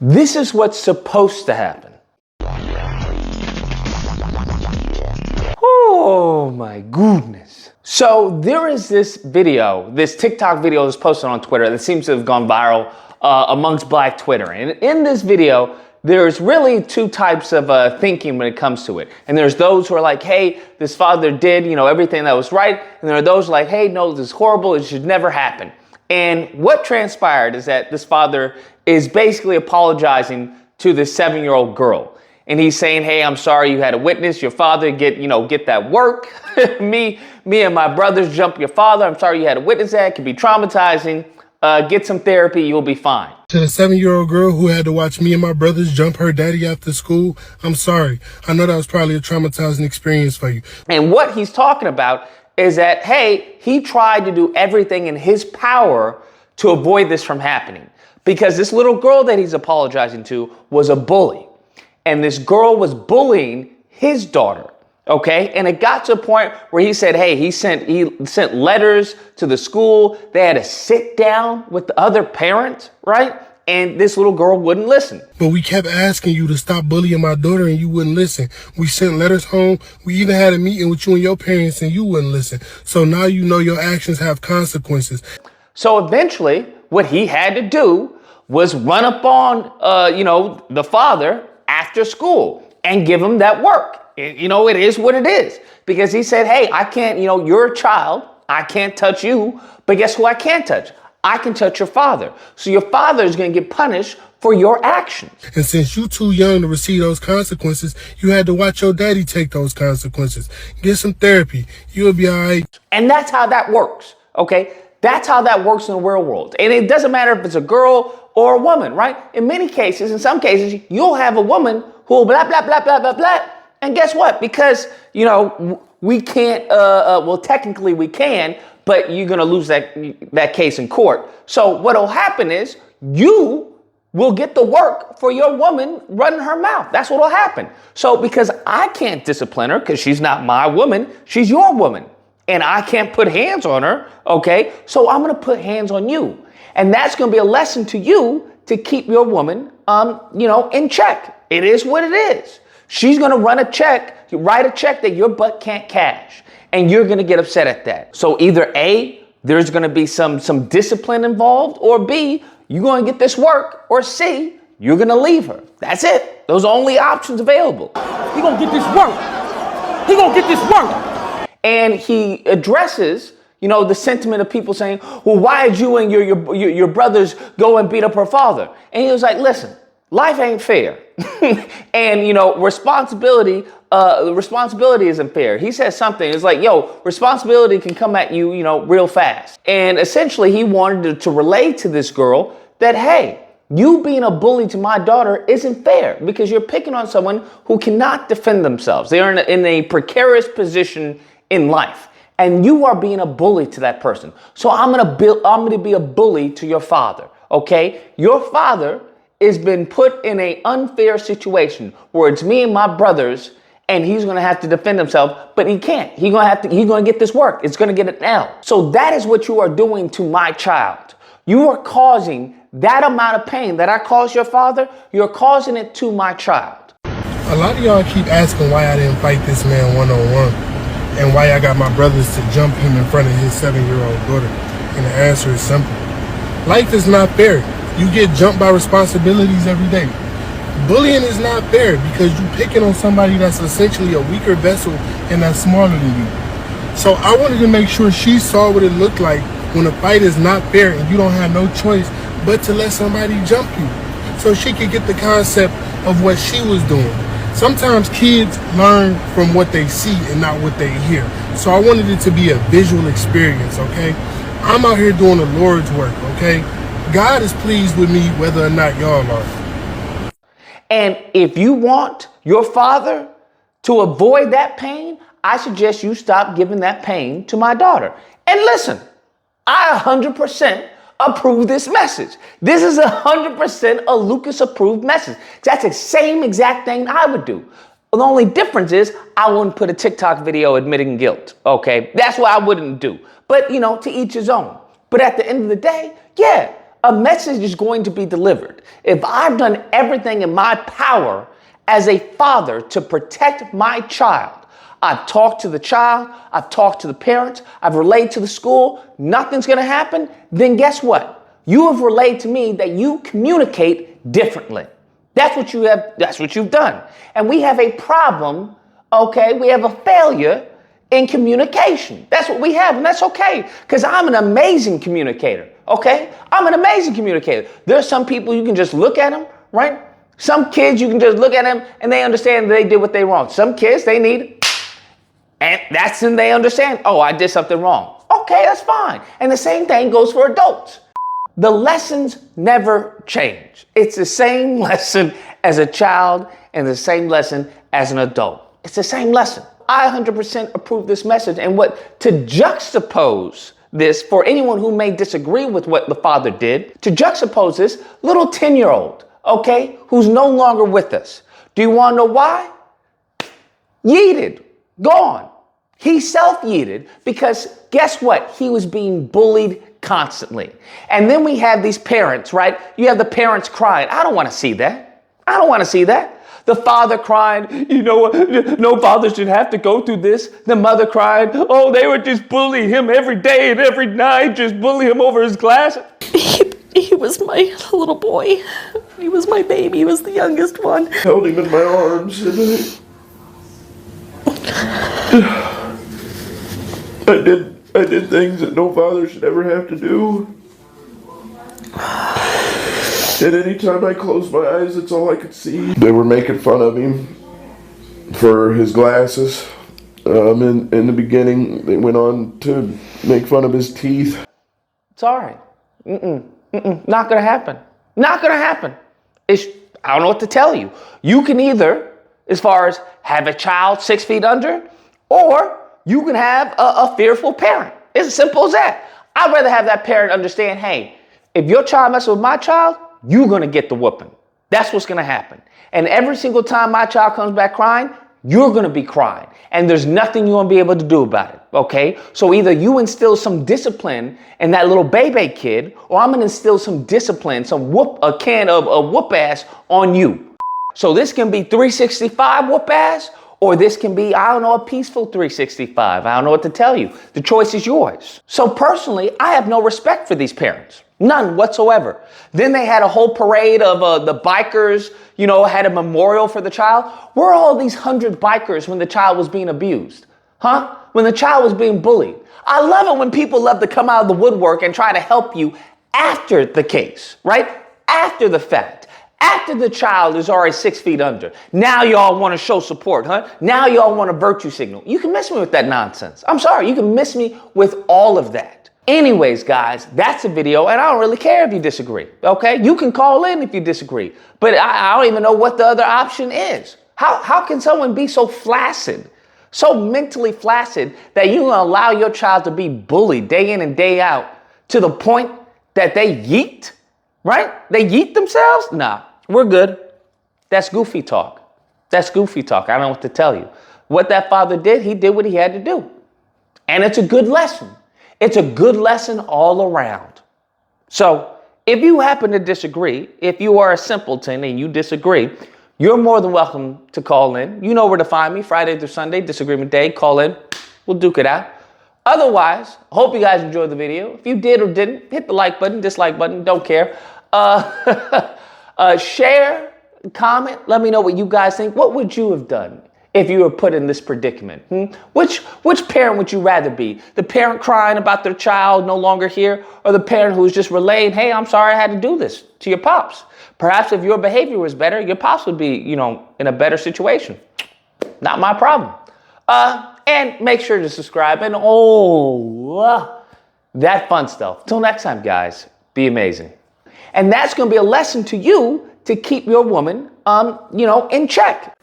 This is what's supposed to happen. Oh my goodness. So there is this video, this TikTok video that's posted on Twitter that seems to have gone viral amongst Black Twitter. And in this video, there's really two types of thinking when it comes to it. And there's those who are like, hey, this father did, everything that was right. And there are those like, hey, no, this is horrible. It should never happen. And what transpired is that this father is basically apologizing to this 7-year-old girl. And he's saying, hey, I'm sorry you had a witness. Your father get that work. me and my brothers jump your father. I'm sorry you had a witness that. It could be traumatizing. Get some therapy. You'll be fine. To the 7-year-old girl who had to watch me and my brothers jump her daddy after school, I'm sorry. I know that was probably a traumatizing experience for you. And what he's talking about is that, hey, he tried to do everything in his power to avoid this from happening. Because this little girl that he's apologizing to was a bully. And this girl was bullying his daughter. Okay. And it got to a point where he said, hey, he sent letters to the school. They had to sit down with the other parent. Right. And this little girl wouldn't listen. But we kept asking you to stop bullying my daughter and you wouldn't listen. We sent letters home. We even had a meeting with you and your parents and you wouldn't listen. So now you know your actions have consequences. So eventually what he had to do was run up on, the father after school and give him that work. It is what it is, because he said, hey, I can't, you're a child. I can't touch you. But guess who I can touch? I can touch your father. So your father is going to get punished for your actions. And since you're too young to receive those consequences, you had to watch your daddy take those consequences. Get some therapy. You'll be all right. And that's how that works. Okay. That's how that works in the real world. And it doesn't matter if it's a girl or a woman, right? In many cases, in some cases, you'll have a woman who will blah, blah, blah, blah, blah, blah. And guess what? Because, we can't, technically we can, but you're going to lose that case in court. So what'll happen is you will get the work for your woman running her mouth. That's what'll happen. So because I can't discipline her because she's not my woman, she's your woman. And I can't put hands on her, okay? So I'm going to put hands on you. And that's going to be a lesson to you to keep your woman, in check. It is what it is. She's going to write a check that your butt can't cash. And you're going to get upset at that. So either A, there's going to be some discipline involved, or B, you're going to get this work, or C, you're going to leave her. That's it. Those are only options available. He going to get this work. He going to get this work. And he addresses, the sentiment of people saying, well, why did you and your brothers go and beat up her father? And he was like, listen, life ain't fair. And, responsibility isn't fair. He says something, it's like, responsibility can come at you, real fast. And essentially he wanted to relate to this girl that, hey, you being a bully to my daughter isn't fair because you're picking on someone who cannot defend themselves. They are in a precarious position in life, and you are being a bully to that person. So I'm gonna be a bully to your father. Okay, your father has been put in an unfair situation where it's me and my brothers, and he's gonna have to defend himself, but he can't. He's gonna get this work. It's gonna get it now. So that is what you are doing to my child. You are causing that amount of pain that I caused your father. You're causing it to my child. A lot of y'all keep asking why I didn't fight this man one-on-one. And why I got my brothers to jump him in front of his 7-year-old daughter. And the answer is simple. Life is not fair. You get jumped by responsibilities every day. Bullying is not fair because you're picking on somebody that's essentially a weaker vessel and that's smaller than you. So I wanted to make sure she saw what it looked like when a fight is not fair and you don't have no choice but to let somebody jump you. So she could get the concept of what she was doing. Sometimes kids learn from what they see and not what they hear. So I wanted it to be a visual experience, okay? I'm out here doing the Lord's work, okay? God is pleased with me whether or not y'all are. And if you want your father to avoid that pain, I suggest you stop giving that pain to my daughter. And listen, I 100% approve this message. This is 100% a Lucas approved message. That's the same exact thing I would do. The only difference is I wouldn't put a TikTok video admitting guilt. Okay, that's what I wouldn't do. But to each his own. But at the end of the day, yeah, A message is going to be delivered. If I've done everything in my power as a father to protect my child, I've talked to the child, I've talked to the parents, I've relayed to the school, nothing's going to happen, then guess what? You have relayed to me that you communicate differently. That's what you've done. And we have a problem, okay? We have a failure in communication. That's what we have, and that's okay, because I'm an amazing communicator, okay? I'm an amazing communicator. There's some people you can just look at them, right? Some kids you can just look at them and they understand they did what they wrong. Some kids they need, and that's when they understand, oh, I did something wrong. Okay, that's fine. And the same thing goes for adults. The lessons never change. It's the same lesson as a child and the same lesson as an adult. It's the same lesson. I 100% approve this message. And to juxtapose this, for anyone who may disagree with what the father did, to juxtapose this little 10-year-old, okay, who's no longer with us. Do you want to know why? Yeeted, gone. He self-yeeted because guess what? He was being bullied constantly. And then we have these parents, right? You have the parents crying. I don't want to see that. I don't want to see that. The father cried, you know what? No father should have to go through this. The mother cried, oh, they would just bully him every day and every night, just bully him over his glasses. He was my little boy. He was my baby. He was the youngest one. Held him in my arms and I did things that no father should ever have to do. And anytime I closed my eyes, that's all I could see. They were making fun of him for his glasses. In the beginning, they went on to make fun of his teeth. Sorry. Not going to happen. Not going to happen. I don't know what to tell you. You can either, as far as have a child 6 feet under, or you can have a fearful parent. It's as simple as that. I'd rather have that parent understand, hey, if your child messes with my child, you're going to get the whooping. That's what's going to happen. And every single time my child comes back crying, you're going to be crying. And there's nothing you're going to be able to do about it. Okay? So either you instill some discipline in that little baby kid, or I'm going to instill some discipline, a can of whoop ass on you. So this can be 365 whoop ass, or this can be, I don't know, a peaceful 365. I don't know what to tell you. The choice is yours. So personally, I have no respect for these parents. None whatsoever. Then they had a whole parade of the bikers, had a memorial for the child. Where are all these 100 bikers when the child was being abused? Huh? When the child was being bullied? I love it when people love to come out of the woodwork and try to help you after the case, right? After the fact. After the child is already 6 feet under. Now y'all want to show support, huh? Now y'all want to virtue signal. You can miss me with that nonsense. I'm sorry, you can miss me with all of that. Anyways, guys, that's the video, and I don't really care if you disagree, okay? You can call in if you disagree, but I don't even know what the other option is. How can someone be so flaccid, so mentally flaccid, that you're going to allow your child to be bullied day in and day out to the point that they yeet, right? They yeet themselves? Nah, we're good. That's goofy talk. That's goofy talk. I don't know what to tell you. What that father did, he did what he had to do. And it's a good lesson. It's a good lesson all around. So if you happen to disagree, if you are a simpleton and you disagree, you're more than welcome to call in. You know where to find me, Friday through Sunday, Disagreement Day. Call in. We'll duke it out. Otherwise, I hope you guys enjoyed the video. If you did or didn't, hit the like button, dislike button, don't care. Share, comment, let me know what you guys think. What would you have done if you were put in this predicament? Which parent would you rather be? The parent crying about their child no longer here, or the parent who's just relaying, hey, I'm sorry I had to do this to your pops? Perhaps if your behavior was better, your pops would be, in a better situation. Not my problem. And make sure to subscribe and that fun stuff. Till next time, guys, be amazing. And that's going to be a lesson to you to keep your woman, in check.